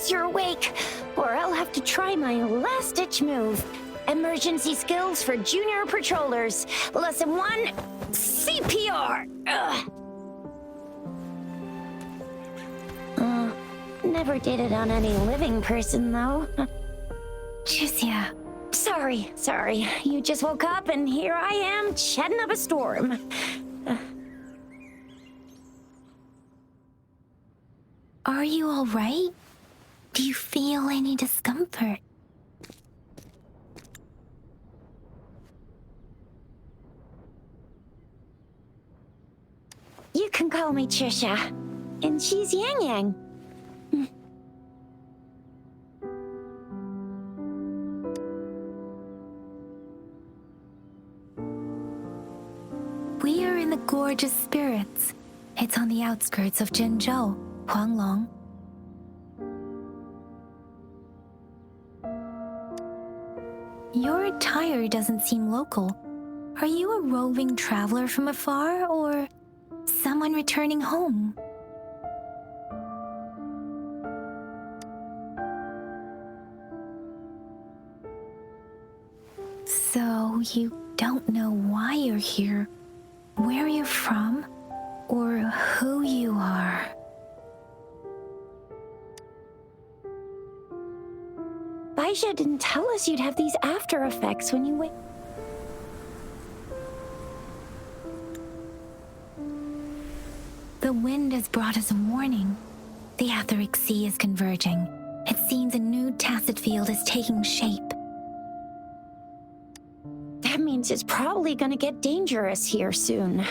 guess you're awake, or I'll have to try my last-ditch move. Emergency skills for junior patrollers. Lesson 1, CPR. Ugh. Never did it on any living person, though. Tricia. Sorry. You just woke up, and here I am, chatting up a storm. Are you all right? Do you feel any discomfort? You can call me Trisha, and she's Yang Yang. We are in the Gorgeous Spirits. It's on the outskirts of Jinzhou, Huanglong. Your attire doesn't seem local. Are you a roving traveler from afar, or someone returning home? So you don't know why you're here, where you're from, or who you are. Baisha didn't tell us you'd have these after effects when you wake. The wind has brought us a warning. The Etheric Sea is converging. It seems a new tacit field is taking shape. That means it's probably gonna get dangerous here soon.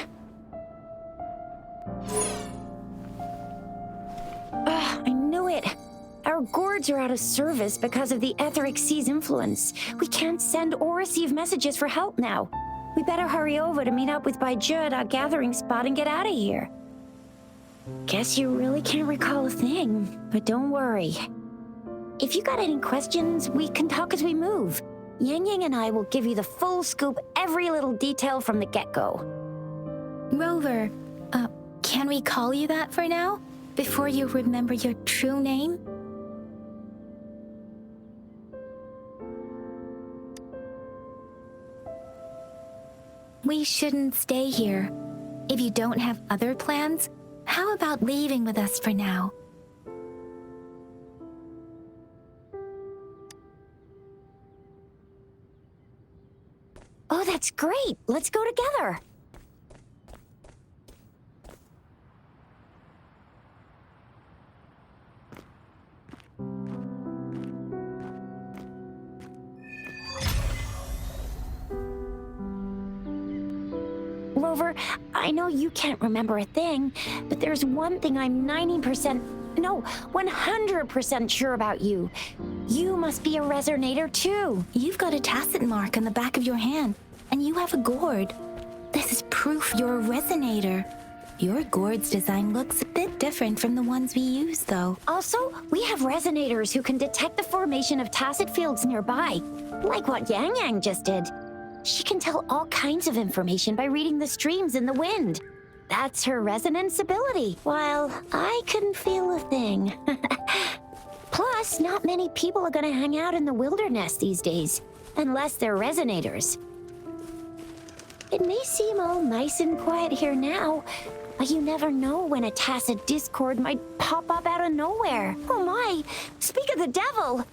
I knew it. Our gourds are out of service because of the Etheric Sea's influence. We can't send or receive messages for help now. We better hurry over to meet up with Baizhi at our gathering spot and get out of here. Guess you really can't recall a thing, but don't worry. If you got any questions, we can talk as we move. Yang Yang and I will give you the full scoop, every little detail from the get-go. Rover, can we call you that for now? Before you remember your true name? We shouldn't stay here. If you don't have other plans, how about leaving with us for now? Oh, that's great. Let's go together. Rover, I know you can't remember a thing, but there's one thing I'm 100% sure about you. You must be a resonator too. You've got a tacit mark on the back of your hand, and you have a gourd. This is proof you're a resonator. Your gourd's design looks a bit different from the ones we use, though. Also, we have resonators who can detect the formation of tacit fields nearby, like what Yang Yang just did. She can tell all kinds of information by reading the streams in the wind. That's her resonance ability, while I couldn't feel a thing. Plus, not many people are gonna hang out in the wilderness these days, unless they're resonators. It may seem all nice and quiet here now, but you never know when a tacit discord might pop up out of nowhere. Oh my! Speak of the devil!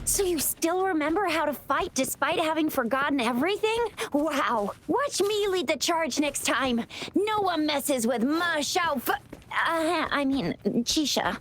So you still remember how to fight despite having forgotten everything? Wow! Watch me lead the charge next time! No one messes with Ma Xiao Chisha.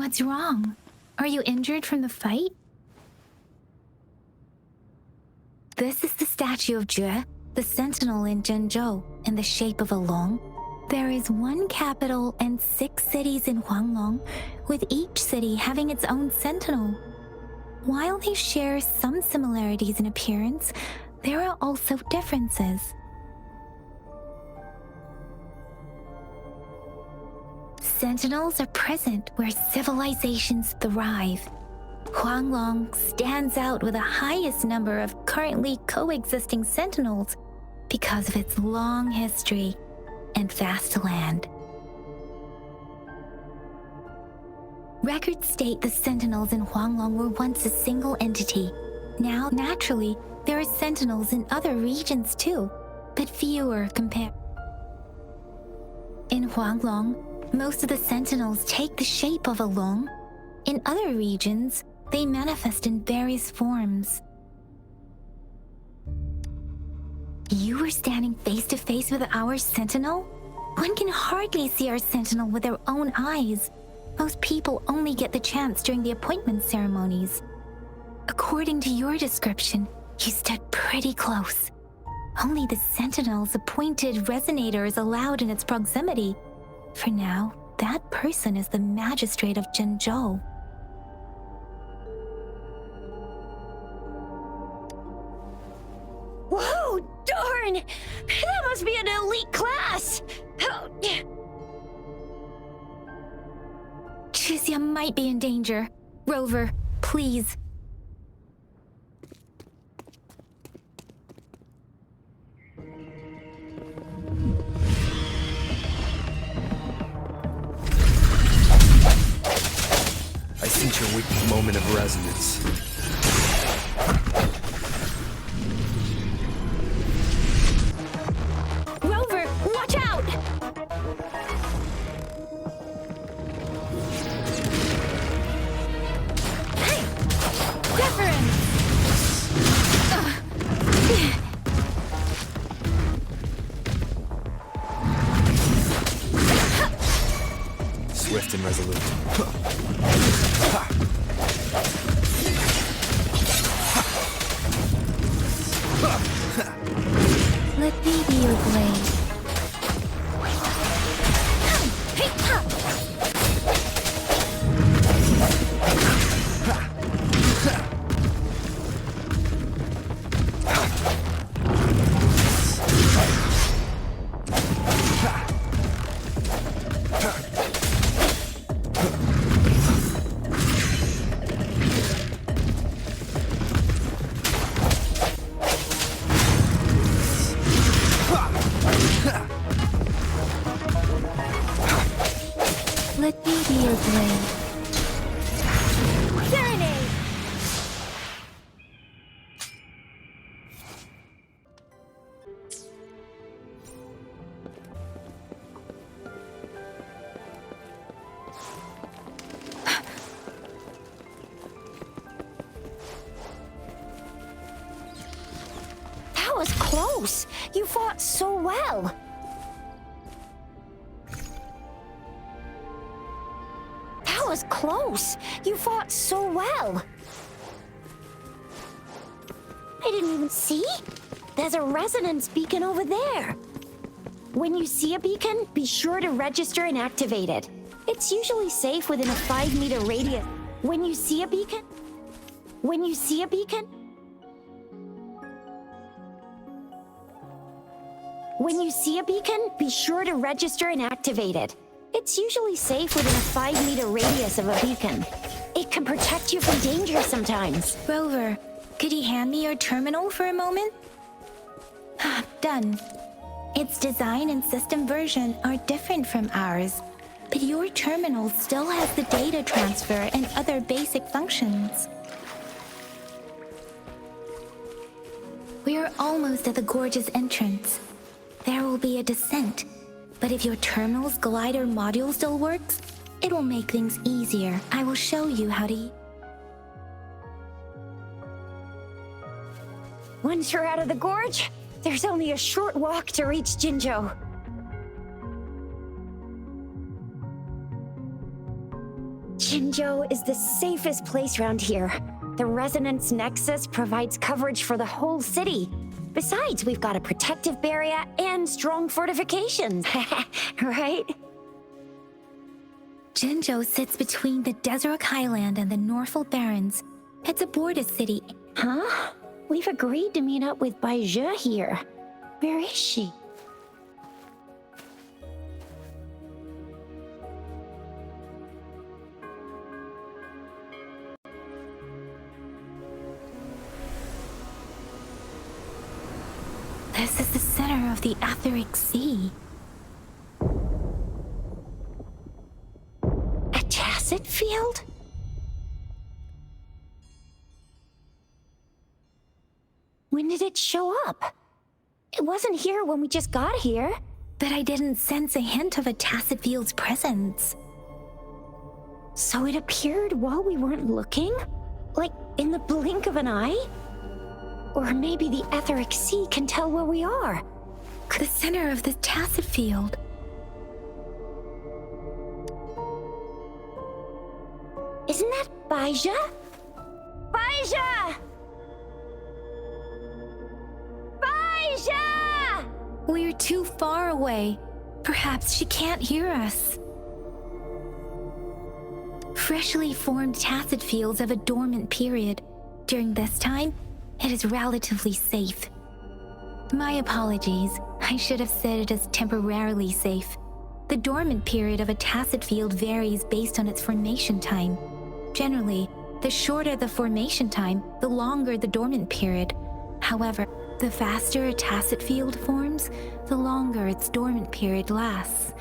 What's wrong? Are you injured from the fight? This is the statue of Jue, the sentinel in Zhenzhou, in the shape of a long. There is one capital and 6 cities in Huanglong, with each city having its own sentinel. While they share some similarities in appearance, there are also differences. Sentinels are present where civilizations thrive. Huanglong stands out with the highest number of currently coexisting sentinels because of its long history and vast land. Records state the sentinels in Huanglong were once a single entity. Now, naturally, there are sentinels in other regions too, but fewer compared. In Huanglong, most of the sentinels take the shape of a long. In other regions, they manifest in various forms. You were standing face to face with our sentinel? One can hardly see our sentinel with their own eyes. Most people only get the chance during the appointment ceremonies. According to your description, you stood pretty close. Only the sentinel's appointed resonator is allowed in its proximity. For now, that person is the magistrate of Zhenzhou. Whoa, darn! That must be an elite class! Chixia might be in danger. Rover, please. I sense your weak moment of resonance. Rover, watch out! Hey! Deference! Swift and resolute. Let me be your blade. Let me be your blade. Serenade! That was close. You fought so well. That was close. You fought so well. I didn't even see. There's a resonance beacon over there. When you see a beacon, be sure to register and activate it. It's usually safe within a 5-meter radius. When you see a beacon, When you see a beacon, be sure to register and activate it. It's usually safe within a 5-meter radius of a beacon. It can protect you from danger sometimes. Rover, could you hand me your terminal for a moment? Done. Its design and system version are different from ours, but your terminal still has the data transfer and other basic functions. We are almost at the gorge's entrance. There will be a descent, but if your terminal's glider module still works, it will make things easier. I will show you how to... Once you're out of the gorge, there's only a short walk to reach Jinzhou. Jinzhou is the safest place around here. The Resonance Nexus provides coverage for the whole city. Besides, we've got a protective barrier and strong fortifications. Right? Jinzhou sits between the Desert Highland and the Norfolk Barrens. It's a border city. Huh? We've agreed to meet up with Baizhi here. Where is she? This is the center of the Etheric Sea. A tacet field? When did it show up? It wasn't here when we just got here. But I didn't sense a hint of a tacet field's presence. So it appeared while we weren't looking? Like in the blink of an eye? Or maybe the Etheric Sea can tell where we are. The center of the tacet field. Isn't that Baizhi? Baizhi! Baizhi! We're too far away. Perhaps she can't hear us. Freshly formed tacet fields have a dormant period. During this time, it is relatively safe. My apologies. I should have said it is temporarily safe. The dormant period of a tacet field varies based on its formation time. Generally, the shorter the formation time, the longer the dormant period. However, the faster a tacet field forms, the longer its dormant period lasts.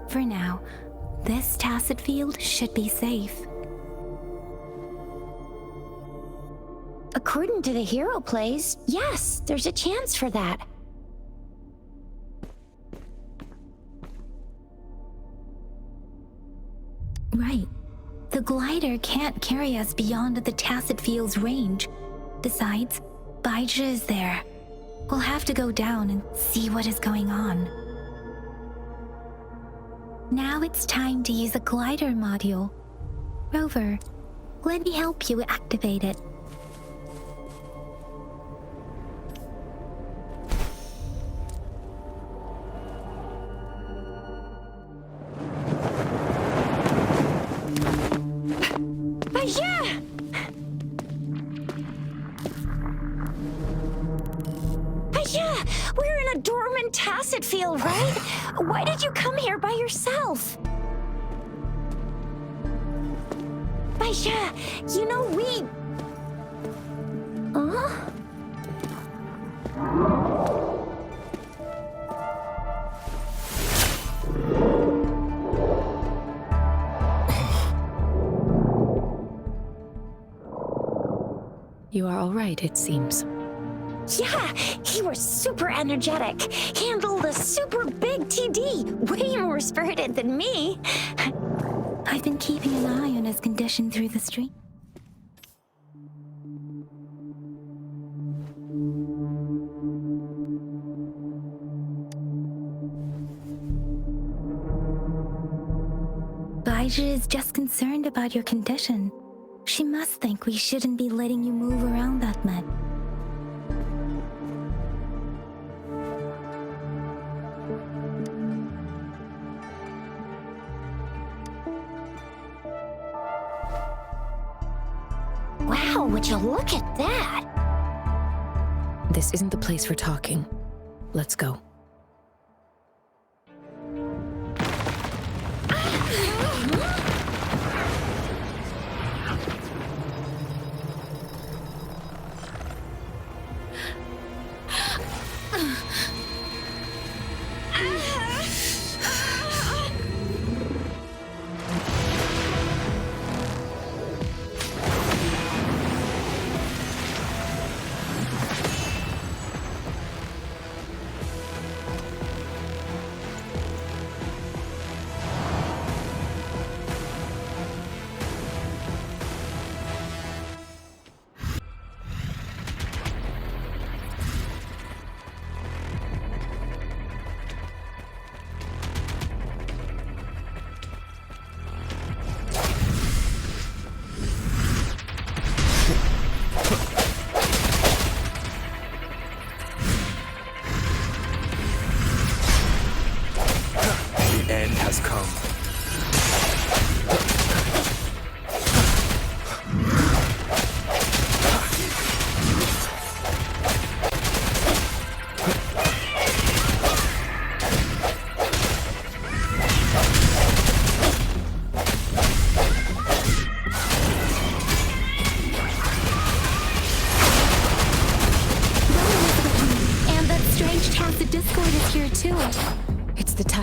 For now, this tacet field should be safe. According to the hero plays, yes, there's a chance for that. Right. The glider can't carry us beyond the tacet field's range. Besides, Baizhi is there. We'll have to go down and see what is going on. Now it's time to use a glider module. Rover, let me help you activate it. Baizhi! Baizhi! We're in a dormant tacet field, right? Why did you come here by yourself? Baizhi, you know we... Huh? You are all right, it seems. Yeah, he was super energetic. Handled a super big TD. Way more spirited than me. I've been keeping an eye on his condition through the stream. Baizhi is just concerned about your condition. She must think we shouldn't be letting you move around that much. Wow, would you look at that? This isn't the place for talking. Let's go.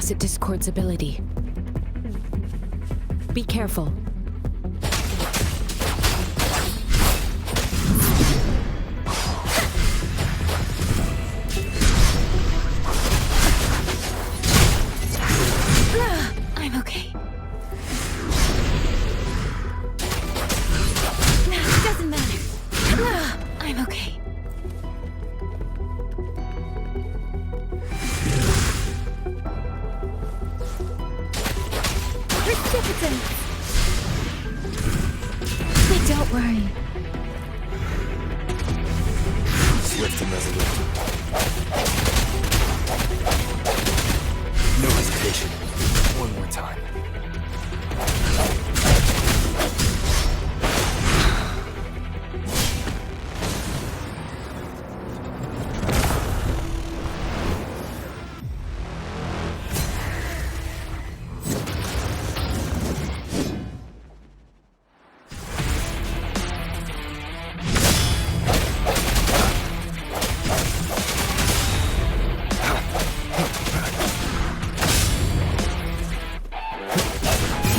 Tacet Discord's ability. Be careful. I'm okay. Doesn't matter. I'm okay. Precipitant! But don't worry. Swift and resolute. No hesitation. One more time.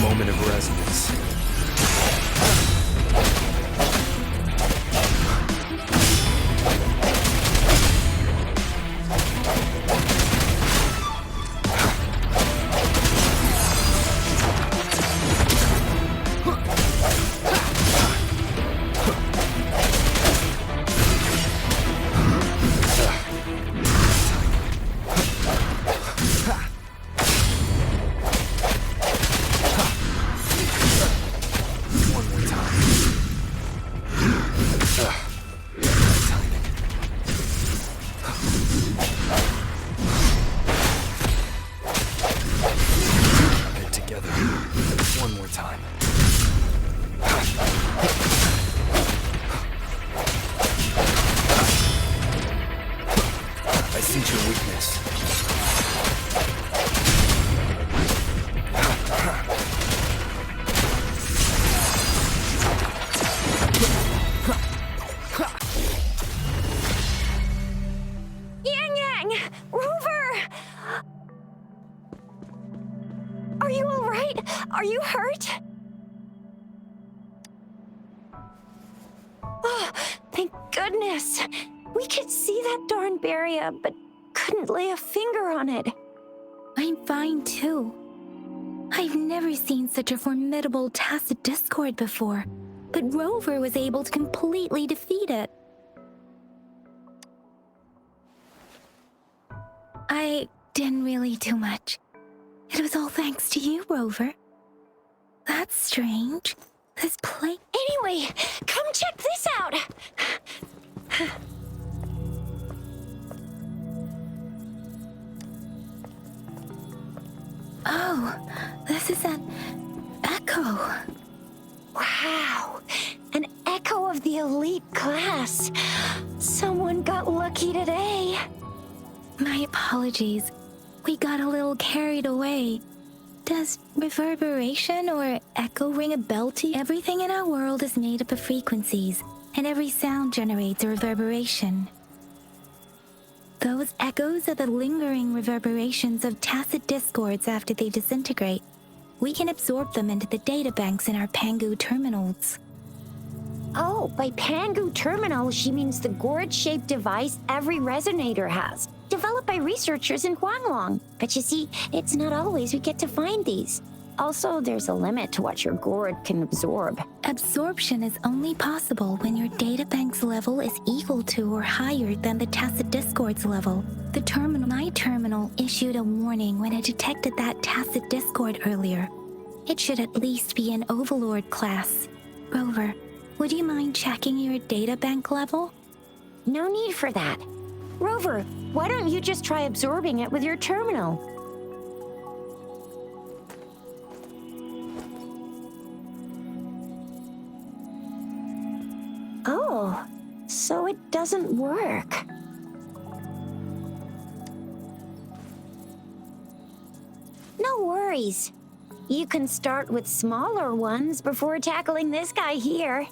Moment of resonance. One more time. I sense your weakness. Yang Yang! Rover! Are you all right? Are you hurt? Oh, thank goodness. We could see that darn barrier, but couldn't lay a finger on it. I'm fine too. I've never seen such a formidable Tacet Discord before, but Rover was able to completely defeat it. I didn't really do much. It was all thanks to you, Rover. That's strange. This place... Anyway, come check this out. Oh, this is an echo. Wow, an echo of the elite class. Someone got lucky today. My apologies. We got a little carried away. Does reverberation or echo ring a bell to you? Everything in our world is made up of frequencies, and every sound generates a reverberation. Those echoes are the lingering reverberations of Tacet Discords after they disintegrate. We can absorb them into the databanks in our Pangu terminals. Oh, by Pangu terminal, she means the gourd-shaped device every resonator has, developed by researchers in Huanglong. But you see, it's not always we get to find these. Also, there's a limit to what your gourd can absorb. Absorption is only possible when your databank's level is equal to or higher than the Tacet Discord's level. My terminal issued a warning when it detected that Tacet Discord earlier. It should at least be an Overlord class. Rover, would you mind checking your databank level? No need for that. Rover, why don't you just try absorbing it with your terminal? Oh, so it doesn't work. No worries. You can start with smaller ones before tackling this guy here.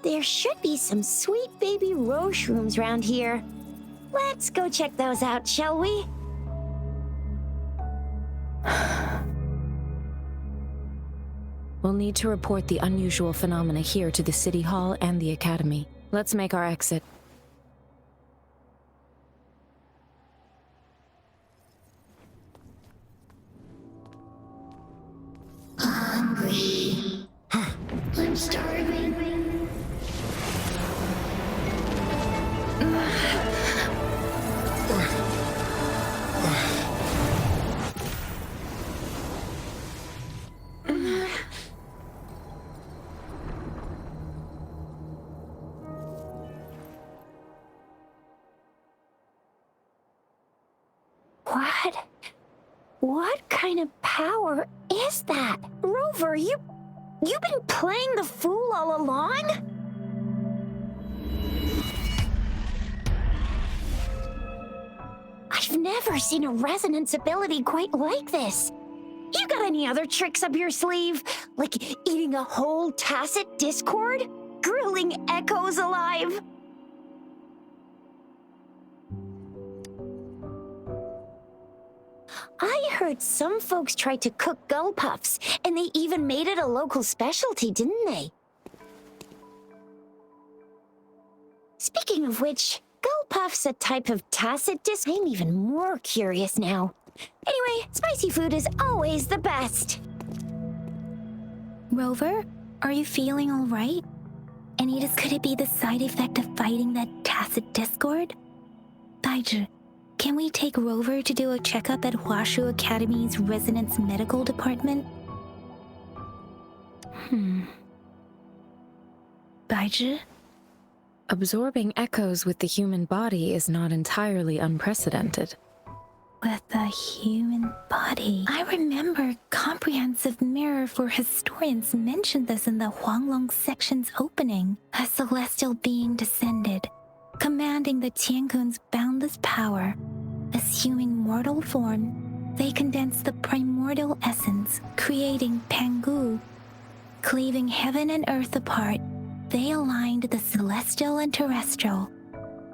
There should be some sweet baby roshrooms around here. Let's go check those out, shall we? We'll need to report the unusual phenomena here to the City Hall and the Academy. Let's make our exit. Hungry. I'm starving. What kind of power is that? Rover, you've been playing the fool all along? I've never seen a resonance ability quite like this. You got any other tricks up your sleeve? Like eating a whole tacit discord? Grilling echoes alive? I heard some folks tried to cook gull puffs, and they even made it a local specialty, didn't they? Speaking of which, gull puff's a type of tacit disc. I'm even more curious now. Anyway, spicy food is always the best. Rover, are you feeling all right? Anita, could it be the side effect of fighting that tacit discord? Baizhi, can we take Rover to do a checkup at Huashu Academy's Resonance Medical Department? Baizhi? Absorbing echoes with the human body is not entirely unprecedented. With the human body. I remember Comprehensive Mirror for Historians mentioned this in the Huanglong section's opening. A celestial being descended, commanding the Tiankun's boundless power. Assuming mortal form, they condensed the primordial essence, creating Pangu. Cleaving heaven and earth apart, they aligned the celestial and terrestrial.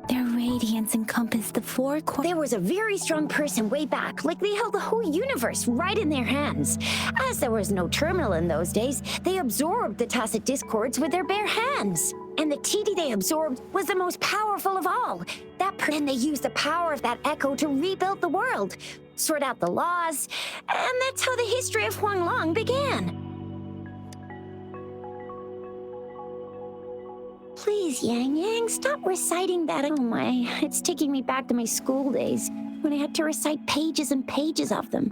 Their radiance encompassed the four corners. There was a very strong person way back, like they held the whole universe right in their hands. As there was no terminal in those days, they absorbed the tacit discords with their bare hands. And the TD they absorbed was the most powerful of all. Then they used the power of that echo to rebuild the world, sort out the laws, and that's how the history of Huanglong began. Please, Yang Yang, stop reciting that. Oh my, it's taking me back to my school days when I had to recite pages and pages of them.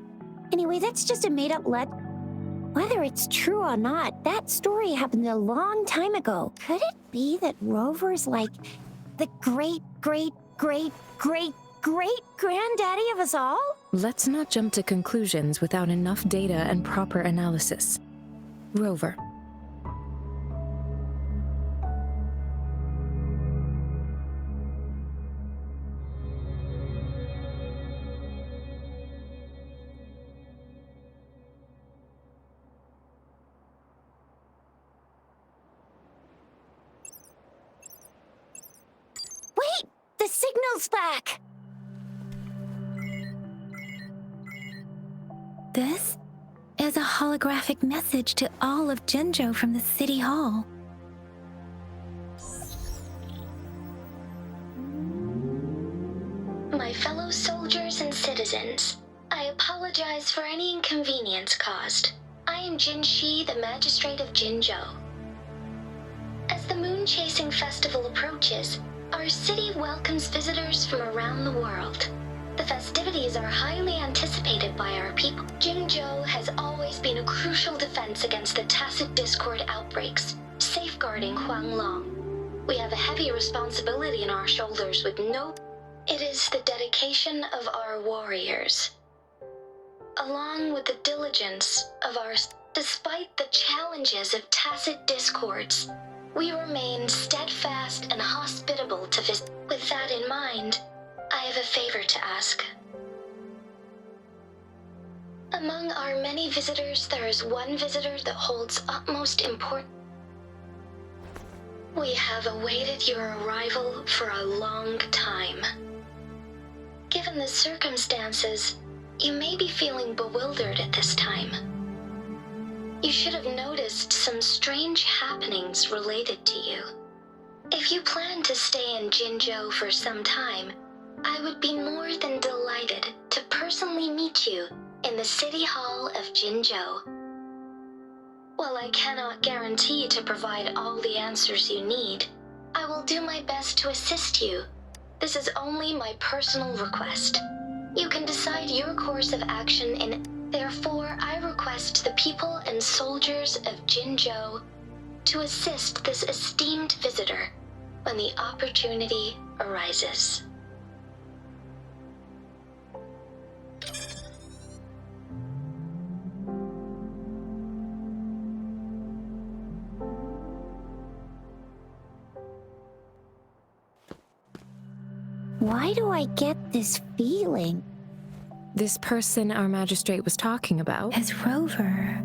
Anyway, that's just a made-up Whether it's true or not, that story happened a long time ago. Could it be that Rover's like the great-great-great-great-granddaddy of us all? Let's not jump to conclusions without enough data and proper analysis. Rover. Wait! The signal's back! This is a holographic message to all of Jinzhou from the City Hall. My fellow soldiers and citizens, I apologize for any inconvenience caused. I am Jin Shi, the Magistrate of Jinzhou. As the Moon Chasing Festival approaches, our city welcomes visitors from around the world. The festivities are highly anticipated by our people. Jinzhou has always been a crucial defense against the tacit discord outbreaks, safeguarding Huanglong. We have a heavy responsibility on our shoulders with It is the dedication of our warriors, along with the diligence of our... Despite the challenges of tacit discords, we remain steadfast and hospitable to visit. With that in mind, I have a favor to ask. Among our many visitors, there is one visitor that holds utmost importance. We have awaited your arrival for a long time. Given the circumstances, you may be feeling bewildered at this time. You should have noticed some strange happenings related to you. If you plan to stay in Jinzhou for some time, I would be more than delighted to personally meet you in the City Hall of Jinzhou. While I cannot guarantee to provide all the answers you need, I will do my best to assist you. This is only my personal request. You can decide your course of action therefore I request the people and soldiers of Jinzhou to assist this esteemed visitor when the opportunity arises. Why do I get this feeling? This person our magistrate was talking about? As Rover.